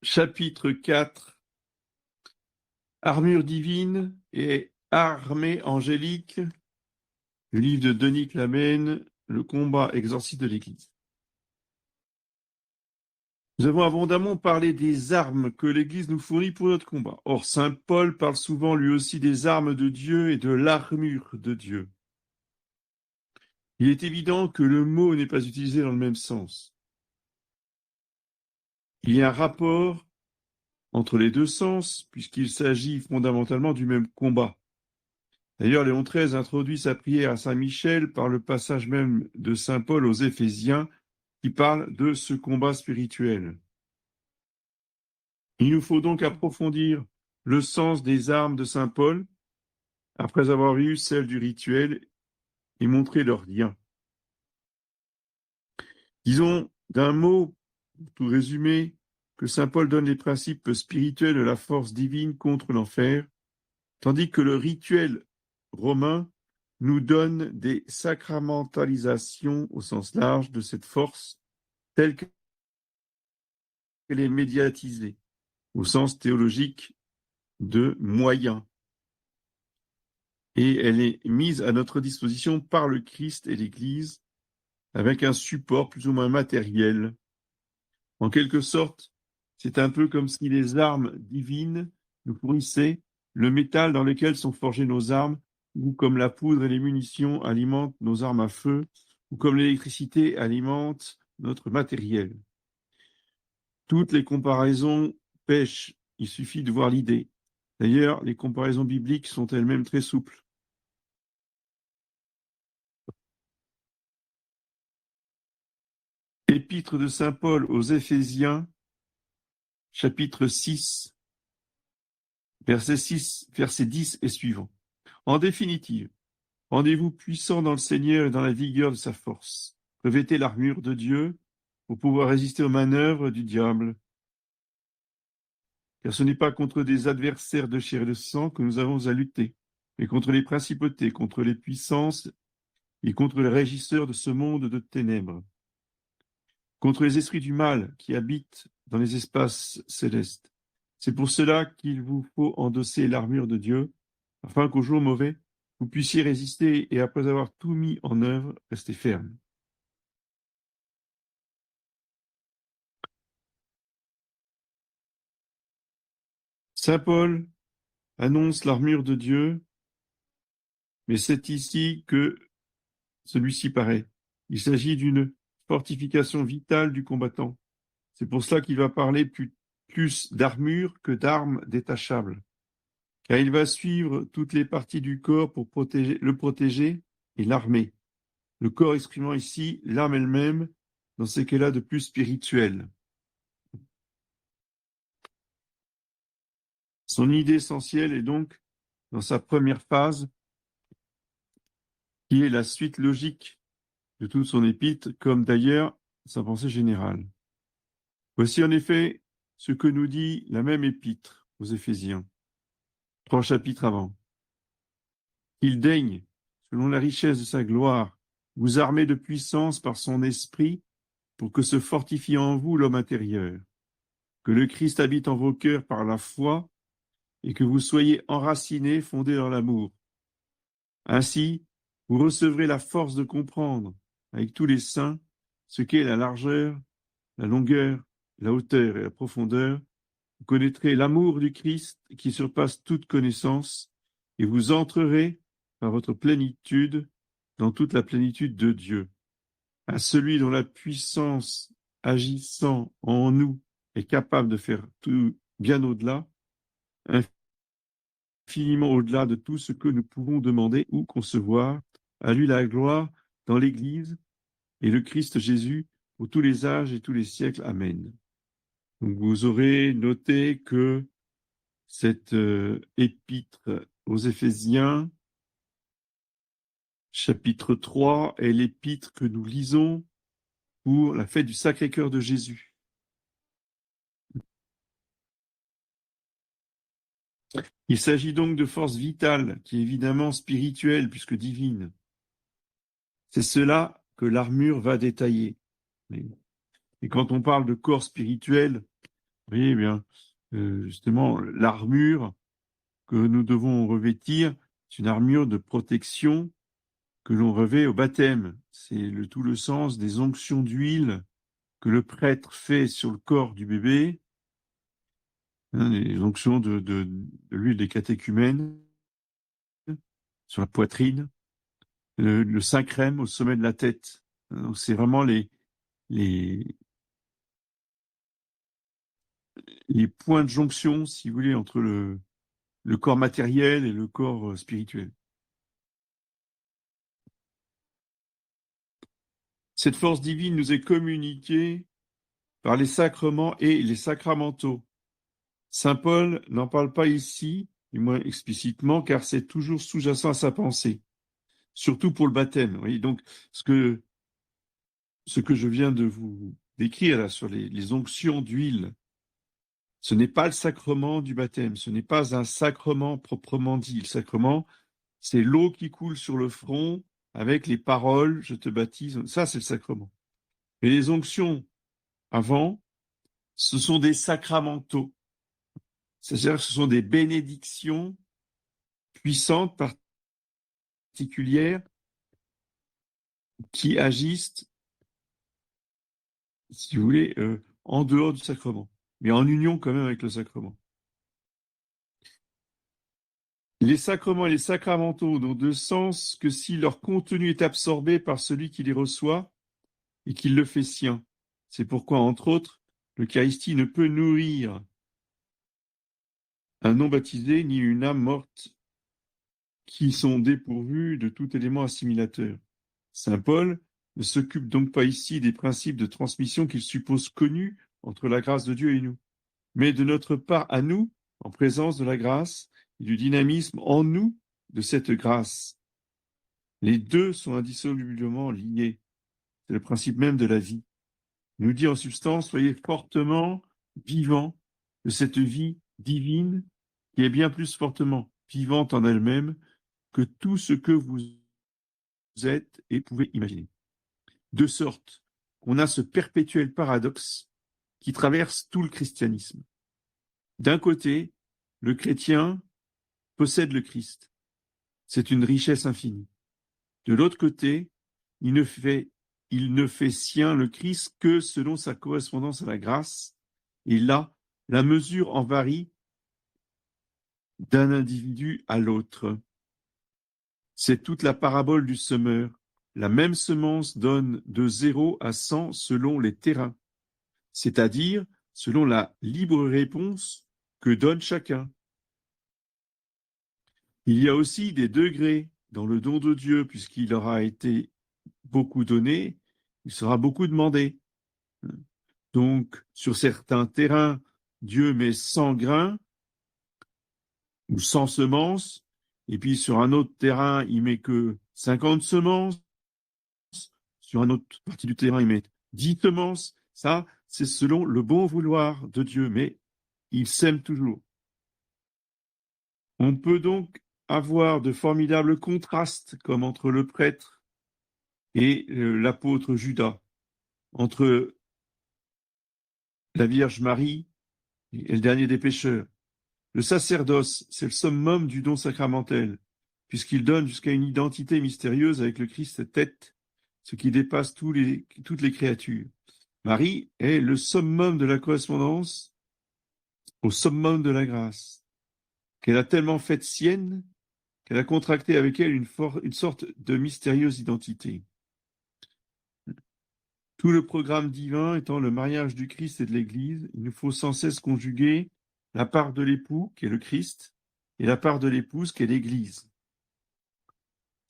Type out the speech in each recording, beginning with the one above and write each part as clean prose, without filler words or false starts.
Chapitre 4. Armure divine et armée angélique. Le livre de Denis Clamène, le combat exorciste de l'Église. Nous avons abondamment parlé des armes que l'Église nous fournit pour notre combat. Or, saint Paul parle souvent lui aussi des armes de Dieu et de l'armure de Dieu. Il est évident que le mot n'est pas utilisé dans le même sens. Il y a un rapport entre les deux sens, puisqu'il s'agit fondamentalement du même combat. D'ailleurs, Léon XIII introduit sa prière à Saint Michel par le passage même de saint Paul aux Éphésiens qui parle de ce combat spirituel. Il nous faut donc approfondir le sens des armes de saint Paul après avoir vu celles du rituel et montrer leur lien. Disons d'un mot, pour tout résumer, que saint Paul donne les principes spirituels de la force divine contre l'enfer, tandis que le rituel romain nous donne des sacramentalisations au sens large de cette force telle qu'elle est médiatisée, au sens théologique de moyen. Et elle est mise à notre disposition par le Christ et l'Église avec un support plus ou moins matériel. En quelque sorte, c'est un peu comme si les armes divines nous fournissaient le métal dans lequel sont forgées nos armes, ou comme la poudre et les munitions alimentent nos armes à feu, ou comme l'électricité alimente notre matériel. Toutes les comparaisons pêchent, il suffit de voir l'idée. D'ailleurs, les comparaisons bibliques sont elles-mêmes très souples. Épître de saint Paul aux Éphésiens, chapitre 6, verset 10 et suivant. En définitive, rendez-vous puissants dans le Seigneur et dans la vigueur de sa force. Revêtez l'armure de Dieu pour pouvoir résister aux manœuvres du diable. Car ce n'est pas contre des adversaires de chair et de sang que nous avons à lutter, mais contre les principautés, contre les puissances et contre les régisseurs de ce monde de ténèbres, contre les esprits du mal qui habitent dans les espaces célestes. C'est pour cela qu'il vous faut endosser l'armure de Dieu, afin qu'au jour mauvais, vous puissiez résister et après avoir tout mis en œuvre, rester ferme. Saint Paul annonce l'armure de Dieu, mais c'est ici que celui-ci paraît. Il s'agit d'une fortification vitale du combattant. C'est pour cela qu'il va parler plus d'armure que d'armes détachables, car il va suivre toutes les parties du corps pour le protéger et l'armer. Le corps exprimant ici l'âme elle-même dans ce qu'elle a de plus spirituel. Son idée essentielle est donc dans sa première phase, qui est la suite logique de toute son épître, comme d'ailleurs sa pensée générale. Voici en effet ce que nous dit la même épître aux Éphésiens, 3 chapitres avant. Il daigne, selon la richesse de sa gloire, vous armer de puissance par son esprit, pour que se fortifie en vous l'homme intérieur, que le Christ habite en vos cœurs par la foi, et que vous soyez enracinés, fondés dans l'amour. Ainsi, vous recevrez la force de comprendre, avec tous les saints, ce qu'est la largeur, la longueur, la hauteur et la profondeur. Vous connaîtrez l'amour du Christ qui surpasse toute connaissance, et vous entrerez par votre plénitude dans toute la plénitude de Dieu. À celui dont la puissance agissant en nous est capable de faire tout bien au-delà, infiniment au-delà de tout ce que nous pouvons demander ou concevoir. À lui la gloire dans l'Église et le Christ Jésus pour tous les âges et tous les siècles. Amen. Donc vous aurez noté que cette épître aux Éphésiens, chapitre 3, est l'épître que nous lisons pour la fête du Sacré-Cœur de Jésus. Il s'agit donc de force vitale, qui est évidemment spirituelle puisque divine. C'est cela que l'armure va détailler. Et quand on parle de corps spirituel, voyez bien, justement, l'armure que nous devons revêtir, c'est une armure de protection que l'on revêt au baptême. C'est tout le sens des onctions d'huile que le prêtre fait sur le corps du bébé, hein, les onctions de l'huile des catéchumènes sur la poitrine, le Saint-Crème au sommet de la tête. Donc c'est vraiment les, les points de jonction, si vous voulez, entre le corps matériel et le corps spirituel. Cette force divine nous est communiquée par les sacrements et les sacramentaux. Saint Paul n'en parle pas ici, du moins explicitement, car c'est toujours sous-jacent à sa pensée, surtout pour le baptême. Vous voyez, donc, ce que je viens de vous décrire là, sur les onctions d'huile, ce n'est pas le sacrement du baptême, ce n'est pas un sacrement proprement dit. Le sacrement, c'est l'eau qui coule sur le front avec les paroles « je te baptise ». Ça, c'est le sacrement. Et les onctions avant, ce sont des sacramentaux. C'est-à-dire que ce sont des bénédictions puissantes, particulières, qui agissent, si vous voulez, en dehors du sacrement, mais en union quand même avec le sacrement. Les sacrements et les sacramentaux n'ont de sens que si leur contenu est absorbé par celui qui les reçoit et qui le fait sien. C'est pourquoi, entre autres, l'Eucharistie ne peut nourrir un non baptisé ni une âme morte qui sont dépourvus de tout élément assimilateur. Saint Paul ne s'occupe donc pas ici des principes de transmission qu'il suppose connus entre la grâce de Dieu et nous, mais de notre part à nous, en présence de la grâce et du dynamisme en nous de cette grâce. Les deux sont indissolublement liés. C'est le principe même de la vie. Il nous dit en substance, soyez fortement vivants de cette vie divine qui est bien plus fortement vivante en elle-même que tout ce que vous êtes et pouvez imaginer. De sorte qu'on a ce perpétuel paradoxe qui traverse tout le christianisme. D'un côté, le chrétien possède le Christ. C'est une richesse infinie. De l'autre côté, il ne fait sien le Christ que selon sa correspondance à la grâce. Et là, la mesure en varie d'un individu à l'autre. C'est toute la parabole du semeur. La même semence donne de 0 à 100 selon les terrains, c'est-à-dire selon la libre réponse que donne chacun. Il y a aussi des degrés dans le don de Dieu, puisqu'il aura été beaucoup donné, il sera beaucoup demandé. Donc, sur certains terrains, Dieu met 100 grains ou 100 semences, et puis sur un autre terrain, il met que 50 semences, sur une autre partie du terrain, il met 10 semences. Ça, c'est selon le bon vouloir de Dieu, mais il sème toujours. On peut donc avoir de formidables contrastes, comme entre le prêtre et l'apôtre Judas, entre la Vierge Marie et le dernier des pécheurs. Le sacerdoce, c'est le summum du don sacramentel, puisqu'il donne jusqu'à une identité mystérieuse avec le Christ tête, ce qui dépasse toutes les créatures. Marie est le summum de la correspondance au summum de la grâce, qu'elle a tellement faite sienne qu'elle a contracté avec elle une sorte de mystérieuse identité. Tout le programme divin étant le mariage du Christ et de l'Église, il nous faut sans cesse conjuguer la part de l'époux, qui est le Christ, et la part de l'épouse, qui est l'Église.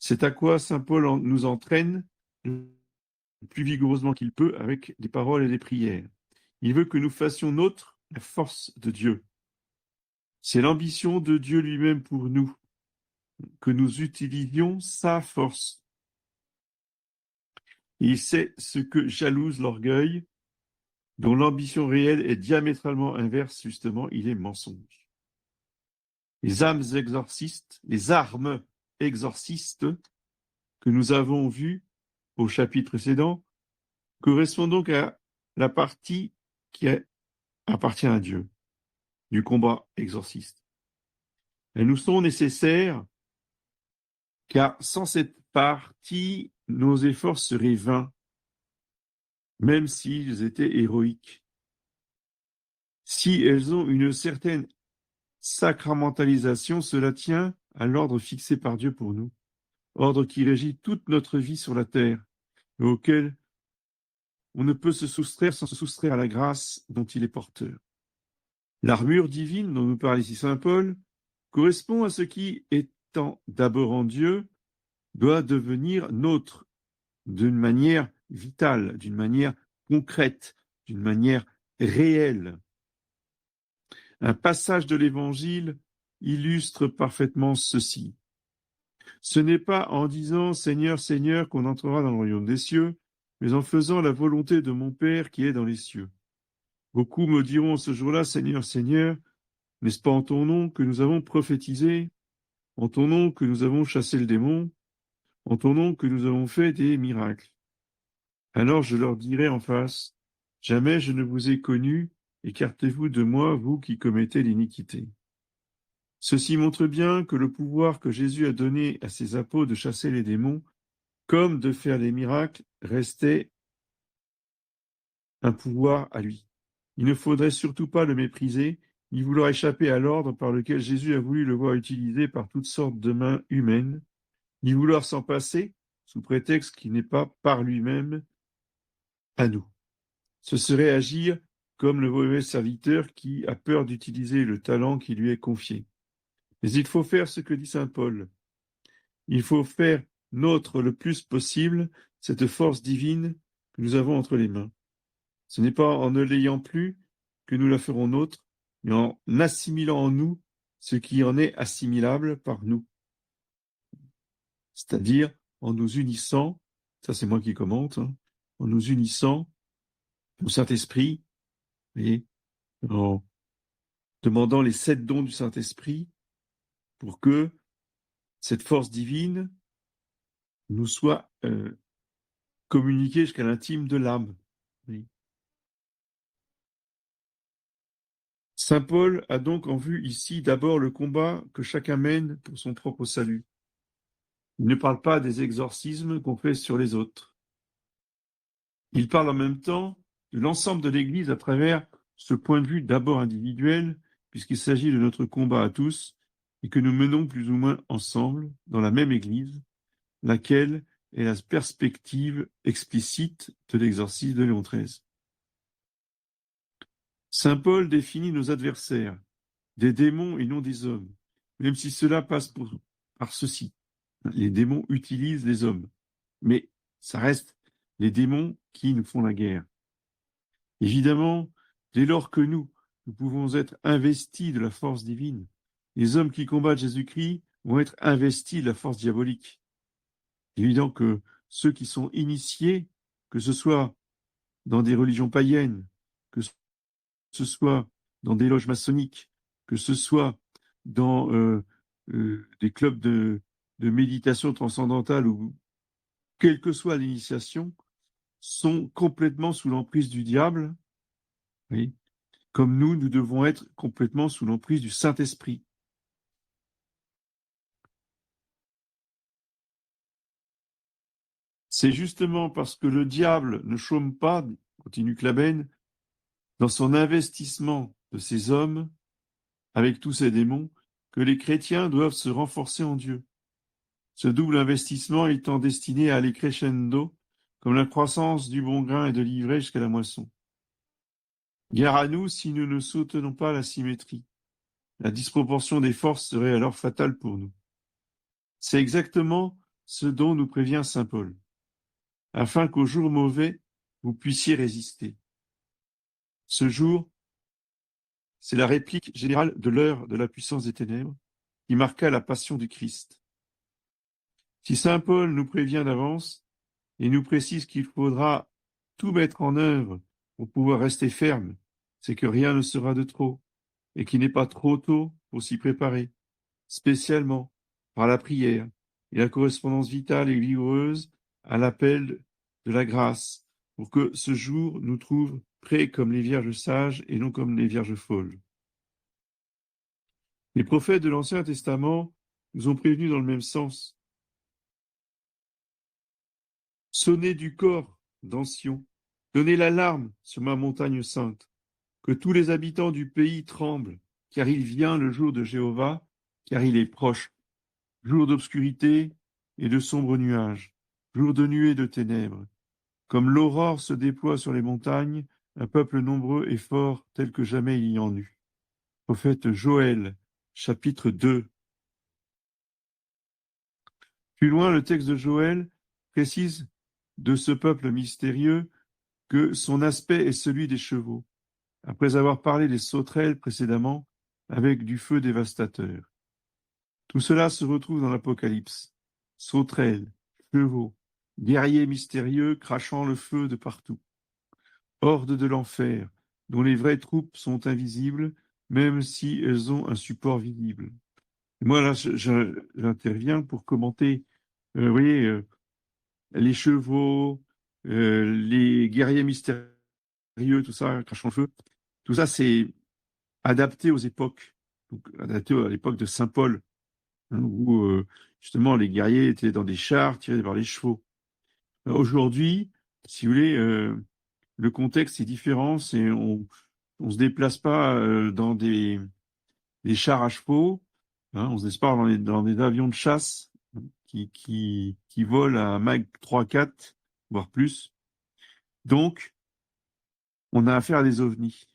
C'est à quoi saint Paul nous entraîne le plus vigoureusement qu'il peut avec des paroles et des prières. Il veut que nous fassions nôtre la force de Dieu. C'est l'ambition de Dieu lui-même pour nous, que nous utilisions sa force. Et c'est ce que jalouse l'orgueil, dont l'ambition réelle est diamétralement inverse, justement, il est mensonge. Les armes exorcistes que nous avons vues au chapitre précédent correspondent donc à la partie qui est appartient à Dieu, du combat exorciste. Elles nous sont nécessaires car sans cette partie, nos efforts seraient vains, même s'ils étaient héroïques. Si elles ont une certaine sacramentalisation, cela tient à l'ordre fixé par Dieu pour nous, ordre qui régit toute notre vie sur la terre, et auquel on ne peut se soustraire sans se soustraire à la grâce dont il est porteur. L'armure divine dont nous parle ici saint Paul correspond à ce qui, étant d'abord en Dieu, doit devenir nôtre d'une manière vitale, d'une manière concrète, d'une manière réelle. Un passage de l'Évangile illustre parfaitement ceci. Ce n'est pas en disant « Seigneur, Seigneur » qu'on entrera dans le royaume des cieux, mais en faisant la volonté de mon Père qui est dans les cieux. Beaucoup me diront ce jour-là « Seigneur, Seigneur », n'est-ce pas en ton nom que nous avons prophétisé, en ton nom que nous avons chassé le démon, en ton nom que nous avons fait des miracles. Alors je leur dirai en face, jamais je ne vous ai connu, écartez-vous de moi, vous qui commettez l'iniquité. Ceci montre bien que le pouvoir que Jésus a donné à ses apôtres de chasser les démons, comme de faire des miracles, restait un pouvoir à lui. Il ne faudrait surtout pas le mépriser, ni vouloir échapper à l'ordre par lequel Jésus a voulu le voir utilisé par toutes sortes de mains humaines, ni vouloir s'en passer, sous prétexte qu'il n'est pas par lui-même à nous. Ce serait agir comme le mauvais serviteur qui a peur d'utiliser le talent qui lui est confié. Mais il faut faire ce que dit saint Paul. Il faut faire nôtre le plus possible cette force divine que nous avons entre les mains. Ce n'est pas en ne l'ayant plus que nous la ferons nôtre, mais en assimilant en nous ce qui en est assimilable par nous. C'est-à-dire en nous unissant, ça c'est moi qui commente, en nous unissant au Saint-Esprit et en demandant les 7 dons du Saint-Esprit pour que cette force divine nous soit communiquée jusqu'à l'intime de l'âme. Oui. Saint Paul a donc en vue ici d'abord le combat que chacun mène pour son propre salut. Il ne parle pas des exorcismes qu'on fait sur les autres. Il parle en même temps de l'ensemble de l'Église à travers ce point de vue d'abord individuel, puisqu'il s'agit de notre combat à tous et que nous menons plus ou moins ensemble dans la même Église, laquelle est la perspective explicite de l'exorcisme de Léon XIII. Saint Paul définit nos adversaires, des démons et non des hommes, même si cela passe par ceci. Les démons utilisent les hommes, mais ça reste les démons qui nous font la guerre. Évidemment, dès lors que nous pouvons être investis de la force divine, les hommes qui combattent Jésus-Christ vont être investis de la force diabolique. Il est évident que ceux qui sont initiés, que ce soit dans des religions païennes, que ce soit dans des loges maçonniques, que ce soit dans des clubs de méditation transcendantale ou quelle que soit l'initiation, sont complètement sous l'emprise du diable. Oui. Comme nous devons être complètement sous l'emprise du Saint-Esprit. C'est justement parce que le diable ne chôme pas, continue Claben, dans son investissement de ces hommes, avec tous ces démons, que les chrétiens doivent se renforcer en Dieu. Ce double investissement étant destiné à aller crescendo, comme la croissance du bon grain et de l'ivraie jusqu'à la moisson. Gare à nous si nous ne soutenons pas la symétrie. La disproportion des forces serait alors fatale pour nous. C'est exactement ce dont nous prévient saint Paul, afin qu'au jour mauvais, vous puissiez résister. Ce jour, c'est la réplique générale de l'heure de la puissance des ténèbres qui marqua la passion du Christ. Si saint Paul nous prévient d'avance et nous précise qu'il faudra tout mettre en œuvre pour pouvoir rester ferme, c'est que rien ne sera de trop et qu'il n'est pas trop tôt pour s'y préparer, spécialement par la prière et la correspondance vitale et vigoureuse à l'appel de la grâce, pour que ce jour nous trouve prêts comme les vierges sages et non comme les vierges folles. Les prophètes de l'Ancien Testament nous ont prévenus dans le même sens. Sonnez du corps dans Sion, donnez l'alarme sur ma montagne sainte, que tous les habitants du pays tremblent, car il vient le jour de Jéhovah, car il est proche, jour d'obscurité et de sombres nuages, jour de nuées et de ténèbres. Comme l'aurore se déploie sur les montagnes, un peuple nombreux et fort tel que jamais il y en eut. Prophète Joël, chapitre 2. Plus loin, le texte de Joël précise de ce peuple mystérieux que son aspect est celui des chevaux, après avoir parlé des sauterelles précédemment, avec du feu dévastateur. Tout cela se retrouve dans l'Apocalypse. Sauterelles, chevaux, guerriers mystérieux crachant le feu de partout. Hordes de l'enfer, dont les vraies troupes sont invisibles, même si elles ont un support visible. Et moi, là, j'interviens pour commenter, vous voyez, les chevaux, les guerriers mystérieux, tout ça, crachant le feu. Tout ça, c'est adapté aux époques. Donc, adapté à l'époque de Saint Paul, hein, où justement les guerriers étaient dans des chars tirés par les chevaux. Aujourd'hui, si vous voulez, le contexte est différent. On se déplace pas dans des chars à chevaux. Hein, on se déplace pas dans des avions de chasse qui volent à Mach 3-4, voire plus. Donc, on a affaire à des ovnis.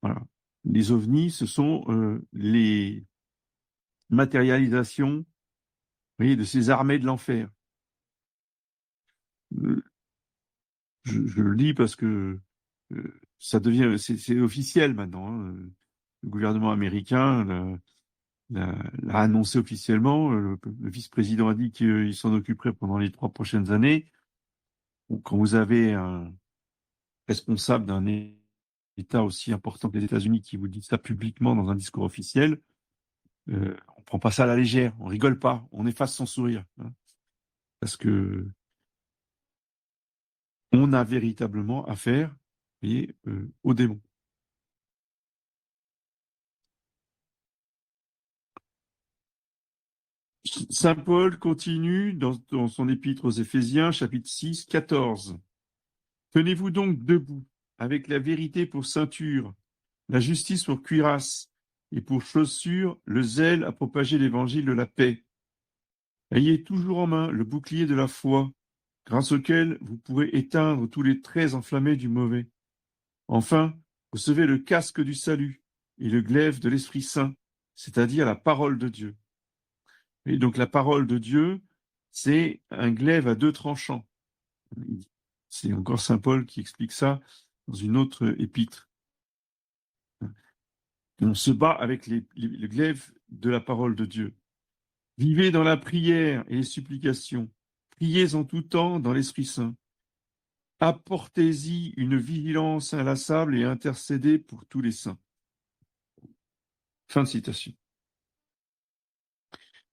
Voilà. Les ovnis, ce sont les matérialisations, vous voyez, de ces armées de l'enfer. Je le lis parce que ça devient, c'est officiel maintenant. Hein. Le gouvernement américain l'a annoncé officiellement. Le vice-président a dit qu'il s'en occuperait pendant les 3 prochaines années. Donc, quand vous avez un responsable d'un État aussi important que les États-Unis qui vous dit ça publiquement dans un discours officiel, on prend pas ça à la légère, on rigole pas, on efface son sourire, hein, parce que on a véritablement affaire, vous voyez, aux démons. Saint Paul continue dans son épître aux Éphésiens, chapitre 6, 14. Tenez-vous donc debout, avec la vérité pour ceinture, la justice pour cuirasse, et pour chaussure, le zèle à propager l'évangile de la paix. Ayez toujours en main le bouclier de la foi, grâce auquel vous pourrez éteindre tous les traits enflammés du mauvais. Enfin, recevez le casque du salut et le glaive de l'Esprit Saint, c'est-à-dire la parole de Dieu. Et donc la parole de Dieu, c'est un glaive à 2 tranchants. C'est encore Saint Paul qui explique ça dans une autre épître. On se bat avec le glaive de la parole de Dieu. Vivez dans la prière et les supplications. Priez en tout temps dans l'Esprit Saint. Apportez-y une vigilance inlassable et intercédez pour tous les saints. Fin de citation.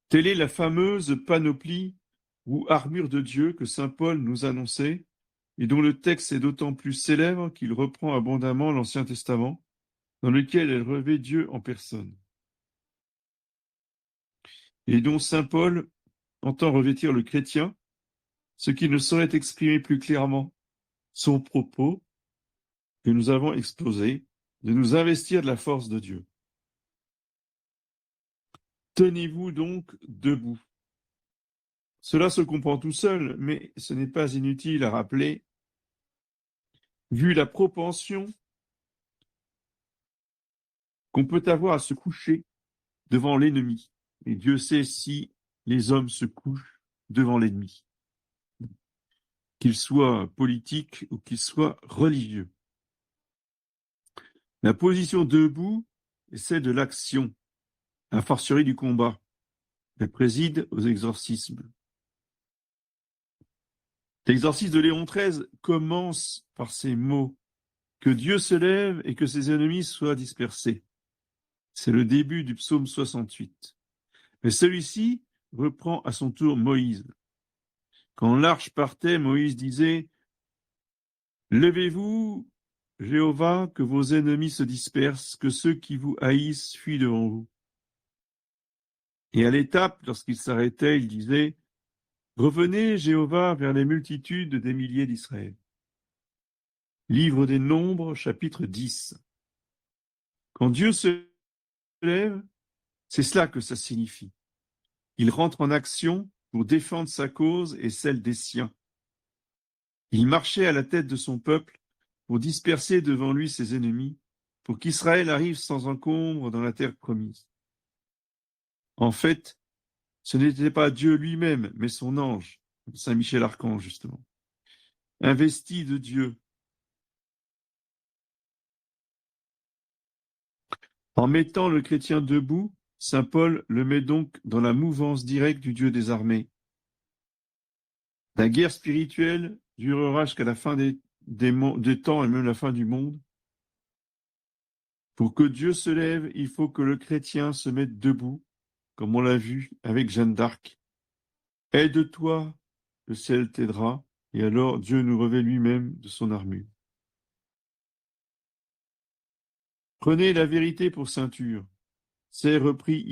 Telle est la fameuse panoplie ou armure de Dieu que saint Paul nous annonçait et dont le texte est d'autant plus célèbre qu'il reprend abondamment l'Ancien Testament, dans lequel elle revêt Dieu en personne. Et dont saint Paul entend revêtir le chrétien, ce qui ne saurait exprimer plus clairement son propos que nous avons exposé, de nous investir de la force de Dieu. Tenez-vous donc debout. Cela se comprend tout seul, mais ce n'est pas inutile à rappeler, vu la propension qu'on peut avoir à se coucher devant l'ennemi. Et Dieu sait si les hommes se couchent devant l'ennemi, qu'il soit politique ou qu'il soit religieux. La position debout est celle de l'action, a fortiori du combat. Elle préside aux exorcismes. L'exorcisme de Léon XIII commence par ces mots « Que Dieu se lève et que ses ennemis soient dispersés ». C'est le début du psaume 68. Mais celui-ci reprend à son tour Moïse. Quand l'arche partait, Moïse disait « Levez-vous Jéhovah, que vos ennemis se dispersent, que ceux qui vous haïssent fuient devant vous. Et à l'étape, lorsqu'il s'arrêtait, il disait, revenez, Jéhovah, vers les multitudes des milliers d'Israël. Livre des Nombres, chapitre 10. Quand Dieu se lève, c'est cela que ça signifie. Il rentre en action pour défendre sa cause et celle des siens. Il marchait à la tête de son peuple pour disperser devant lui ses ennemis, pour qu'Israël arrive sans encombre dans la terre promise. En fait, ce n'était pas Dieu lui-même, mais son ange, Saint Michel Archange justement, investi de Dieu. En mettant le chrétien debout, saint Paul le met donc dans la mouvance directe du Dieu des armées. La guerre spirituelle durera jusqu'à la fin des temps et même la fin du monde. Pour que Dieu se lève, il faut que le chrétien se mette debout, comme on l'a vu avec Jeanne d'Arc. Aide-toi, le ciel t'aidera, et alors Dieu nous revêt lui-même de son armure. Prenez la vérité pour ceinture. C'est repris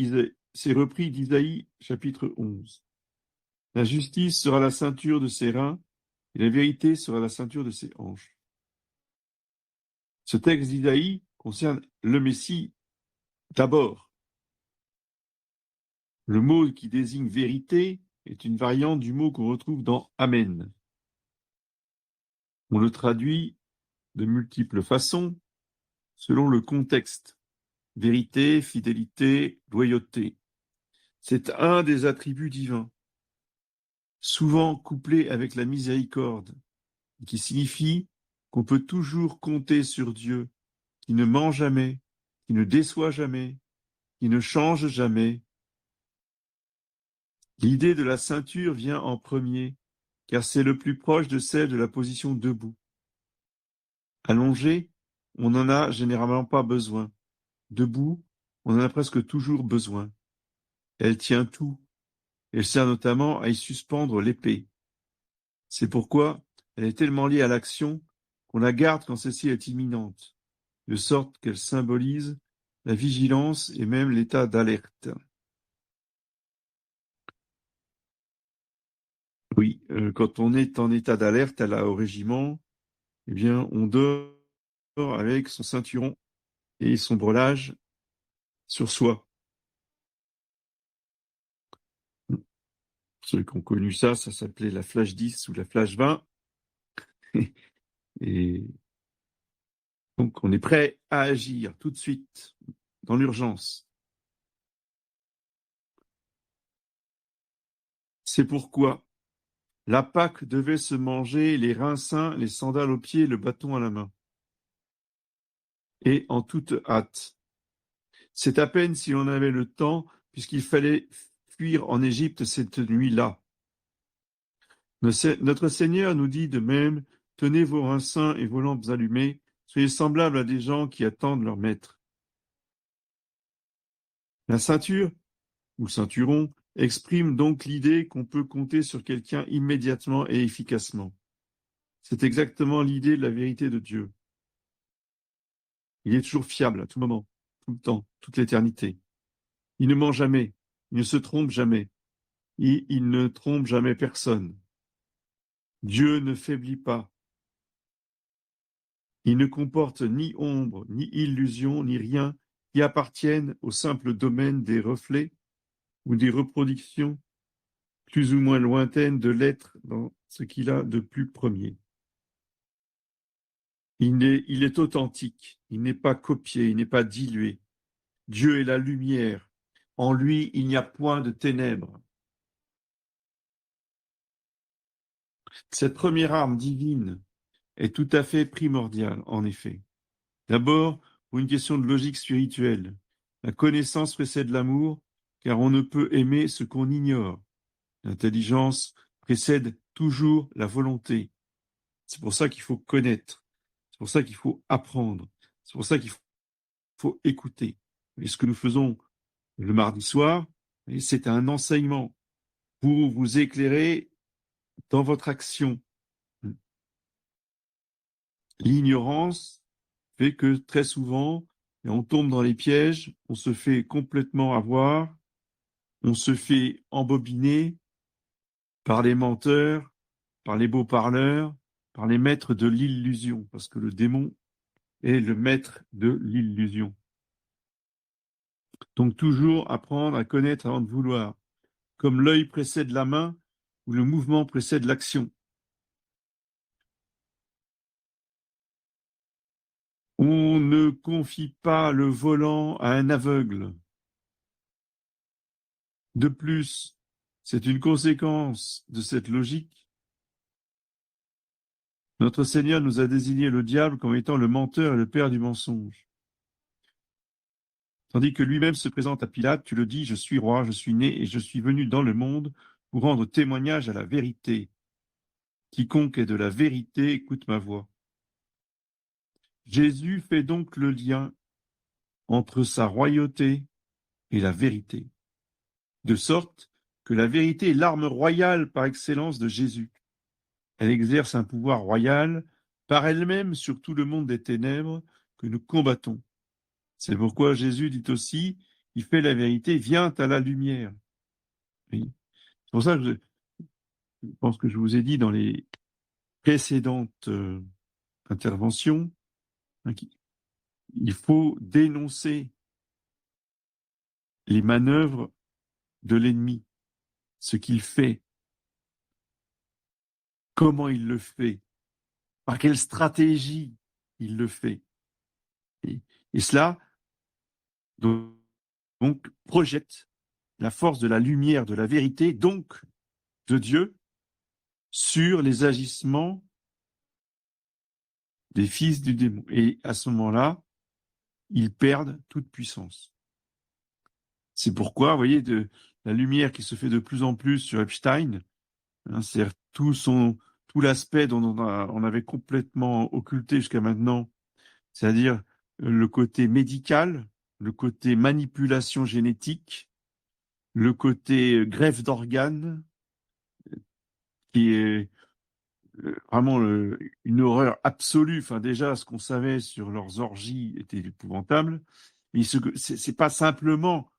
d'Isaïe, chapitre 11. La justice sera la ceinture de ses reins, et la vérité sera la ceinture de ses hanches. Ce texte d'Isaïe concerne le Messie d'abord. Le mot qui désigne vérité est une variante du mot qu'on retrouve dans Amen. On le traduit de multiples façons selon le contexte. Vérité, fidélité, loyauté. C'est un des attributs divins, souvent couplé avec la miséricorde, qui signifie qu'on peut toujours compter sur Dieu, qui ne ment jamais, qui ne déçoit jamais, qui ne change jamais. L'idée de la ceinture vient en premier, car c'est le plus proche de celle de la position debout. Allongé, on n'en a généralement pas besoin. Debout, on en a presque toujours besoin. Elle tient tout. Elle sert notamment à y suspendre l'épée. C'est pourquoi elle est tellement liée à l'action qu'on la garde quand celle-ci est imminente, de sorte qu'elle symbolise la vigilance et même l'état d'alerte. Oui, quand on est en état d'alerte au régiment, eh bien, on dort avec son ceinturon et son brelage sur soi. Ceux qui ont connu ça s'appelait la flash 10 ou la flash 20. Et donc, on est prêt à agir tout de suite, dans l'urgence. C'est pourquoi la Pâque devait se manger les reins sains, les sandales aux pieds, le bâton à la main. Et en toute hâte. C'est à peine si l'on avait le temps, puisqu'il fallait fuir en Égypte cette nuit-là. Notre Seigneur nous dit de même, tenez vos reins sains et vos lampes allumées, soyez semblables à des gens qui attendent leur maître. La ceinture, ou ceinturon, exprime donc l'idée qu'on peut compter sur quelqu'un immédiatement et efficacement. C'est exactement l'idée de la vérité de Dieu. Il est toujours fiable à tout moment, tout le temps, toute l'éternité. Il ne ment jamais, il ne se trompe jamais, il ne trompe jamais personne. Dieu ne faiblit pas. Il ne comporte ni ombre, ni illusion, ni rien qui appartienne au simple domaine des reflets ou des reproductions plus ou moins lointaines de l'être dans ce qu'il a de plus premier. Il est authentique, il n'est pas copié, il n'est pas dilué. Dieu est la lumière. En lui, il n'y a point de ténèbres. Cette première arme divine est tout à fait primordiale, en effet. D'abord, pour une question de logique spirituelle. La connaissance précède l'amour, car on ne peut aimer ce qu'on ignore. L'intelligence précède toujours la volonté. C'est pour ça qu'il faut connaître. C'est pour ça qu'il faut apprendre. C'est pour ça qu'il faut écouter. Et ce que nous faisons le mardi soir, c'est un enseignement pour vous éclairer dans votre action. L'ignorance fait que très souvent, on tombe dans les pièges, on se fait complètement avoir, on se fait embobiner par les menteurs, par les beaux parleurs, par les maîtres de l'illusion, parce que le démon est le maître de l'illusion. Donc toujours apprendre à connaître avant de vouloir, comme l'œil précède la main ou le mouvement précède l'action. On ne confie pas le volant à un aveugle. De plus, c'est une conséquence de cette logique. Notre Seigneur nous a désigné le diable comme étant le menteur et le père du mensonge. Tandis que lui-même se présente à Pilate, tu le dis, je suis roi, je suis né et je suis venu dans le monde pour rendre témoignage à la vérité. Quiconque est de la vérité écoute ma voix. Jésus fait donc le lien entre sa royauté et la vérité, de sorte que la vérité est l'arme royale par excellence de Jésus. Elle exerce un pouvoir royal par elle-même sur tout le monde des ténèbres que nous combattons. C'est pourquoi Jésus dit aussi, il fait la vérité, vient à la lumière. Oui. C'est pour ça que je pense que je vous ai dit dans les précédentes interventions, hein, il faut dénoncer les manœuvres de l'ennemi, ce qu'il fait, comment il le fait, par quelle stratégie il le fait. Et cela donc projette la force de la lumière, de la vérité, donc de Dieu, sur les agissements des fils du démon. Et à ce moment-là, ils perdent toute puissance. C'est pourquoi, vous voyez, la lumière qui se fait de plus en plus sur Epstein, hein, c'est tout l'aspect dont on avait complètement occulté jusqu'à maintenant, c'est-à-dire le côté médical, le côté manipulation génétique, le côté greffe d'organes, qui est vraiment une horreur absolue. Enfin, déjà, ce qu'on savait sur leurs orgies était épouvantable. Mais c'est pas simplement,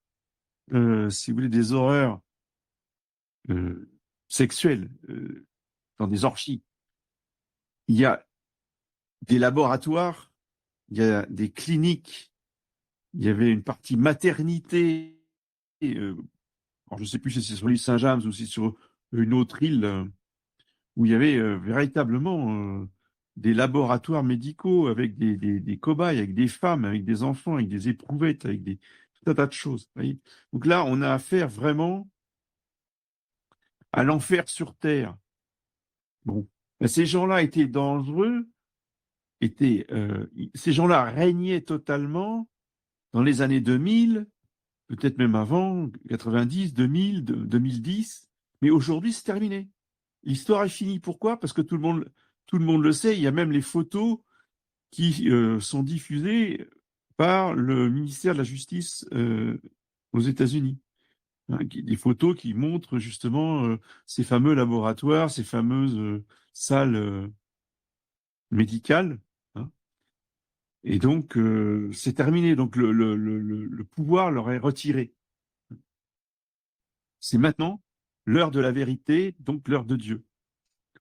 si vous voulez, des horreurs sexuelles dans des orgies. Il y a des laboratoires, il y a des cliniques, il y avait une partie maternité. Alors je ne sais plus si c'est sur l'île Saint-James ou si c'est sur une autre île où il y avait véritablement des laboratoires médicaux avec des cobayes, avec des femmes, avec des enfants, avec des éprouvettes, avec tout un tas de choses. Voyez. Donc là, on a affaire vraiment à l'enfer sur Terre. Bon, ben, ces gens-là étaient dangereux, ces gens-là régnaient totalement dans les années 2000, peut-être même avant, 90, 2000, 2010, mais aujourd'hui, c'est terminé. L'histoire est finie. Pourquoi? Parce que tout le monde le sait. Il y a même les photos qui sont diffusées par le ministère de la Justice aux États-Unis. Hein, des photos qui montrent justement ces fameux laboratoires, ces fameuses salles médicales. Hein. Et donc, c'est terminé. Donc, le pouvoir leur est retiré. C'est maintenant l'heure de la vérité, donc l'heure de Dieu.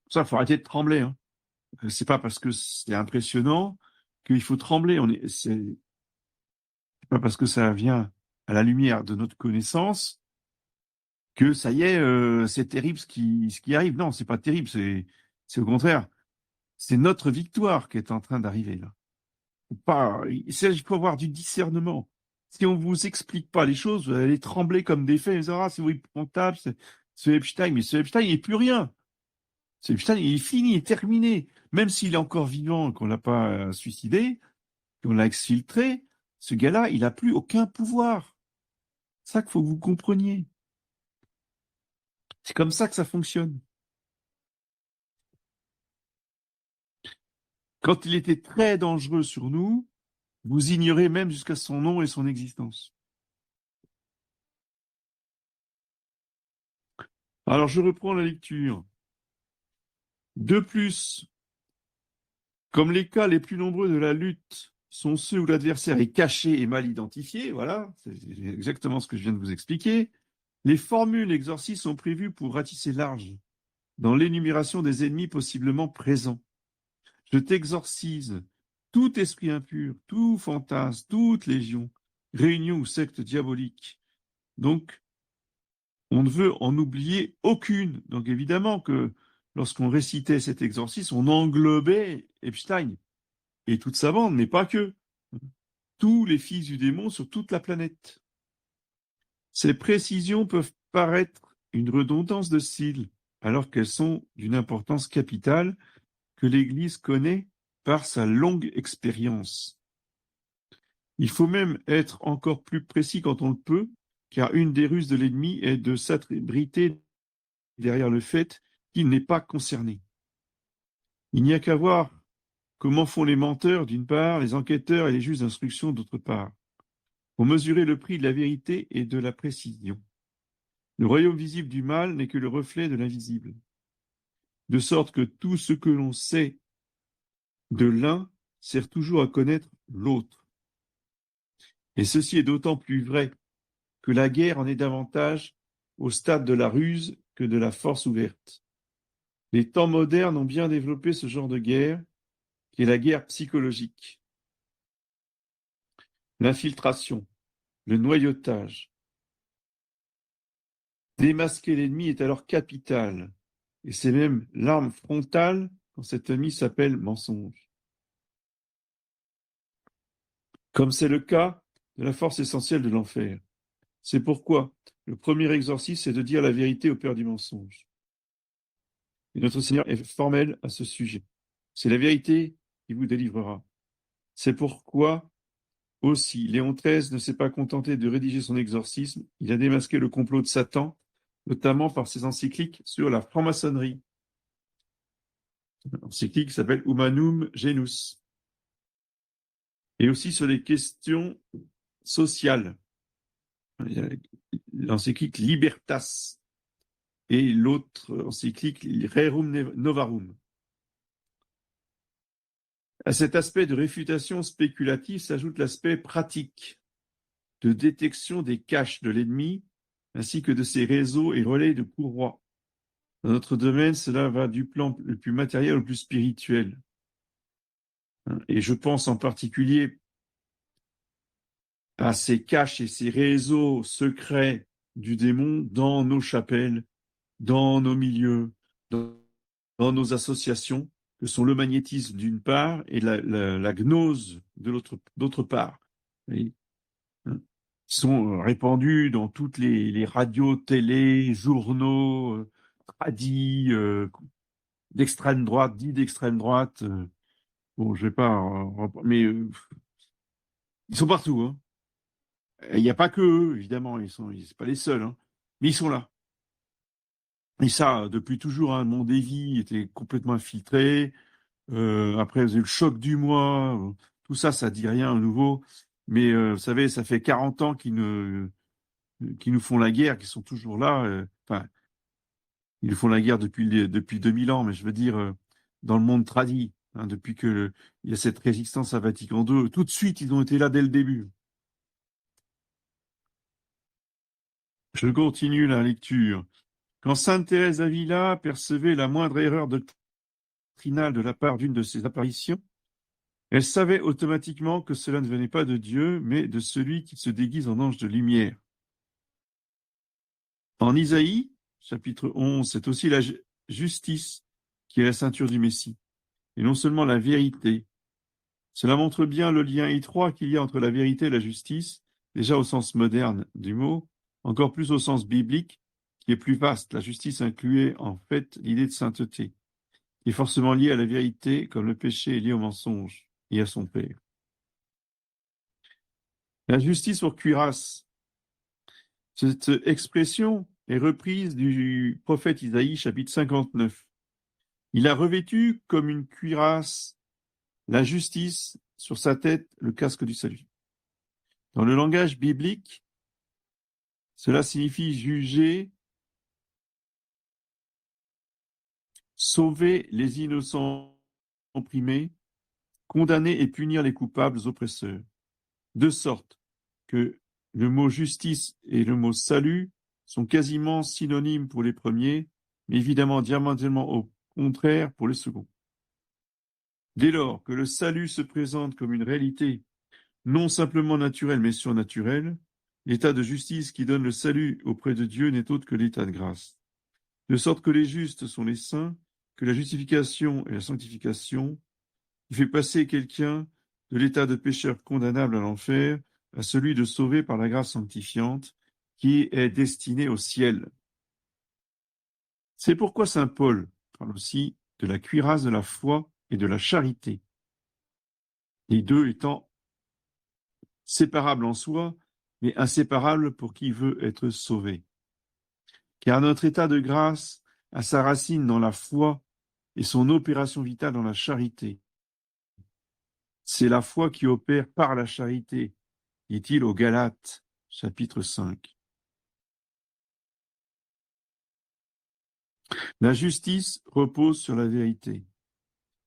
Pour ça, il faut arrêter de trembler. Hein. C'est pas parce que c'est impressionnant qu'il faut trembler. C'est pas parce que ça vient à la lumière de notre connaissance que ça y est, c'est terrible ce qui arrive. Non, c'est pas terrible. C'est au contraire, c'est notre victoire qui est en train d'arriver là. Il faut avoir du discernement. Si on vous explique pas les choses, vous allez trembler comme des fées. Vous allez dire, ah, c'est épouvantable, c'est Epstein, mais ce Epstein, il n'est plus rien. Ce Epstein, il est fini, il est terminé. Même s'il est encore vivant, qu'on l'a pas suicidé, qu'on l'a exfiltré, ce gars-là, il n'a plus aucun pouvoir. C'est ça qu'il faut que vous compreniez. C'est comme ça que ça fonctionne. Quand il était très dangereux sur nous, vous ignorez même jusqu'à son nom et son existence. Alors, je reprends la lecture. De plus, comme les cas les plus nombreux de la lutte sont ceux où l'adversaire est caché et mal identifié, voilà, c'est exactement ce que je viens de vous expliquer. Les formules exorcistes sont prévues pour ratisser large dans l'énumération des ennemis possiblement présents. Je t'exorcise tout esprit impur, tout fantasme, toute légion, réunion ou secte diabolique. Donc, on ne veut en oublier aucune. Donc, évidemment que lorsqu'on récitait cet exorcisme, on englobait Epstein et toute sa bande, mais pas que. Tous les fils du démon sur toute la planète. Ces précisions peuvent paraître une redondance de style, alors qu'elles sont d'une importance capitale que l'Église connaît par sa longue expérience. Il faut même être encore plus précis quand on le peut, car une des ruses de l'ennemi est de s'abriter derrière le fait qu'il n'est pas concerné. Il n'y a qu'à voir comment font les menteurs d'une part, les enquêteurs et les juges d'instruction d'autre part, pour mesurer le prix de la vérité et de la précision. Le royaume visible du mal n'est que le reflet de l'invisible, de sorte que tout ce que l'on sait de l'un sert toujours à connaître l'autre. Et ceci est d'autant plus vrai que la guerre en est davantage au stade de la ruse que de la force ouverte. Les temps modernes ont bien développé ce genre de guerre, qui est la guerre psychologique. L'infiltration, le noyautage. Démasquer l'ennemi est alors capital, et c'est même l'arme frontale quand cet ennemi s'appelle mensonge. Comme c'est le cas de la force essentielle de l'enfer. C'est pourquoi le premier exorcisme, c'est de dire la vérité au père du mensonge. Et notre Seigneur est formel à ce sujet. C'est la vérité qui vous délivrera. C'est pourquoi aussi Léon XIII ne s'est pas contenté de rédiger son exorcisme, il a démasqué le complot de Satan, notamment par ses encycliques sur la franc-maçonnerie. L'encyclique s'appelle Humanum Genus. Et aussi sur les questions sociales. L'encyclique Libertas et l'autre encyclique Rerum Novarum. À cet aspect de réfutation spéculative s'ajoute l'aspect pratique de détection des caches de l'ennemi ainsi que de ses réseaux et relais de courroie. Dans notre domaine, cela va du plan le plus matériel au plus spirituel. Et je pense en particulier à ces caches et ces réseaux secrets du démon dans nos chapelles, dans nos milieux, dans nos associations, que sont le magnétisme d'une part et la gnose de d'autre part. Ils sont répandus dans toutes les radios, télé, journaux, tradis, d'extrême droite, dits d'extrême droite. Bon, je vais pas, mais ils sont partout. Hein. Il n'y a pas que eux, évidemment, c'est pas les seuls, hein, mais ils sont là. Et ça, depuis toujours, hein, mon Davy était complètement infiltré. Après, vous avez le choc du mois. Tout ça, ça dit rien à nouveau. Mais vous savez, ça fait 40 ans qu'ils nous font la guerre, qu'ils sont toujours là. Enfin, ils nous font la guerre depuis 2000 ans, mais je veux dire, dans le monde tradit, hein, depuis que il y a cette résistance à Vatican II, tout de suite, ils ont été là dès le début. Je continue la lecture. Quand sainte Thérèse d'Avila percevait la moindre erreur doctrinale de la part d'une de ses apparitions, elle savait automatiquement que cela ne venait pas de Dieu, mais de celui qui se déguise en ange de lumière. En Isaïe, chapitre 11, c'est aussi la justice qui est la ceinture du Messie, et non seulement la vérité. Cela montre bien le lien étroit qu'il y a entre la vérité et la justice, déjà au sens moderne du mot, encore plus au sens biblique, qui est plus vaste. La justice incluait en fait l'idée de sainteté, qui est forcément liée à la vérité, comme le péché est lié au mensonge et à son père. La justice pour cuirasse. Cette expression est reprise du prophète Isaïe, chapitre 59. Il a revêtu comme une cuirasse la justice, sur sa tête le casque du salut. Dans le langage biblique, cela signifie juger, sauver les innocents opprimés condamner et punir les coupables oppresseurs, de sorte que le mot justice et le mot salut sont quasiment synonymes pour les premiers, mais évidemment diamétralement au contraire pour les seconds. Dès lors que le salut se présente comme une réalité non simplement naturelle mais surnaturelle, l'état de justice qui donne le salut auprès de Dieu n'est autre que l'état de grâce. De sorte que les justes sont les saints, que la justification et la sanctification, qui fait passer quelqu'un de l'état de pécheur condamnable à l'enfer à celui de sauvé par la grâce sanctifiante, qui est destiné au ciel. C'est pourquoi saint Paul parle aussi de la cuirasse de la foi et de la charité, les deux étant séparables en soi, mais inséparables pour qui veut être sauvé. Car notre état de grâce a sa racine dans la foi et son opération vitale dans la charité. C'est la foi qui opère par la charité, dit-il aux Galates, chapitre 5. La justice repose sur la vérité.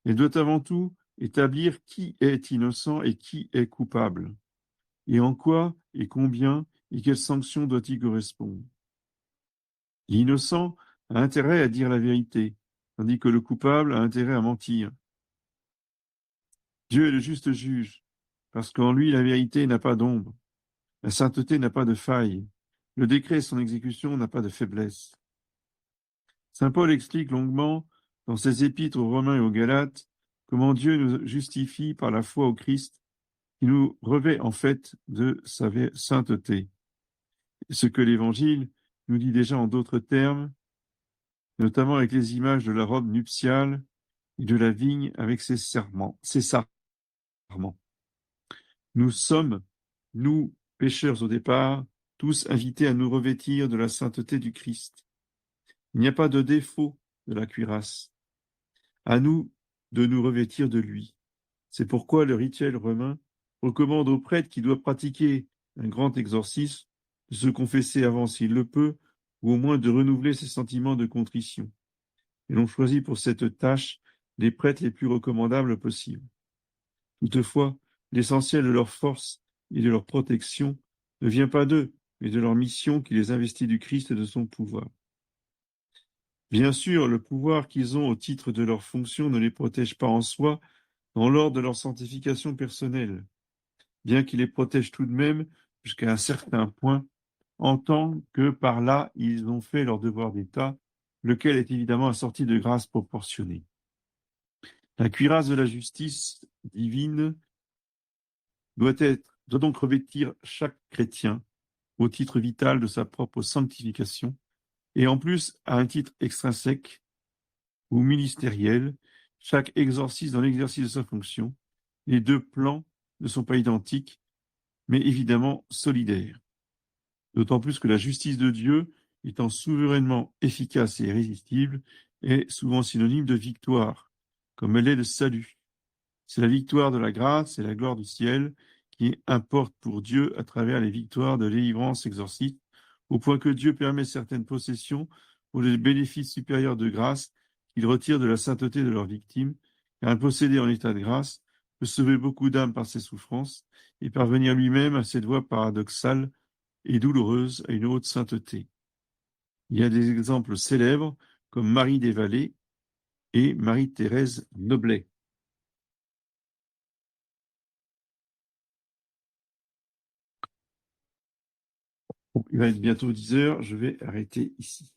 Elle doit avant tout établir qui est innocent et qui est coupable, et en quoi et combien et quelles sanctions doit y correspondre. L'innocent a intérêt à dire la vérité, tandis que le coupable a intérêt à mentir. Dieu est le juste juge, parce qu'en lui la vérité n'a pas d'ombre, la sainteté n'a pas de faille, le décret et son exécution n'a pas de faiblesse. Saint Paul explique longuement dans ses épîtres aux Romains et aux Galates comment Dieu nous justifie par la foi au Christ, qui nous revêt en fait de sa sainteté. Ce que l'Évangile nous dit déjà en d'autres termes, notamment avec les images de la robe nuptiale et de la vigne avec ses sarments. Nous sommes, nous, pécheurs au départ, tous invités à nous revêtir de la sainteté du Christ. Il n'y a pas de défaut de la cuirasse. À nous de nous revêtir de lui. C'est pourquoi le rituel romain recommande au prêtre qui doit pratiquer un grand exorcisme de se confesser avant s'il le peut, ou au moins de renouveler ses sentiments de contrition. Et l'on choisit pour cette tâche les prêtres les plus recommandables possibles. Toutefois, l'essentiel de leur force et de leur protection ne vient pas d'eux, mais de leur mission qui les investit du Christ et de son pouvoir. Bien sûr, le pouvoir qu'ils ont au titre de leur fonction ne les protège pas en soi dans l'ordre de leur sanctification personnelle, bien qu'il les protège tout de même jusqu'à un certain point, en tant que par là ils ont fait leur devoir d'État, lequel est évidemment assorti de grâces proportionnées. La cuirasse de la justice divine doit donc revêtir chaque chrétien au titre vital de sa propre sanctification, et en plus à un titre extrinsèque ou ministériel, chaque exorciste dans l'exercice de sa fonction. Les deux plans ne sont pas identiques, mais évidemment solidaires. D'autant plus que la justice de Dieu, étant souverainement efficace et irrésistible, est souvent synonyme de victoire, comme elle est de salut. C'est la victoire de la grâce et la gloire du ciel qui importe pour Dieu à travers les victoires de délivrance exorciste, au point que Dieu permet certaines possessions pour les bénéfices supérieurs de grâce qu'il retire de la sainteté de leurs victimes, car un possédé en état de grâce peut sauver beaucoup d'âmes par ses souffrances et parvenir lui-même à cette voie paradoxale et douloureuse à une haute sainteté. Il y a des exemples célèbres comme Marie des Vallées et Marie-Thérèse Noblet. Bon, il va être bientôt 10 heures, je vais arrêter ici.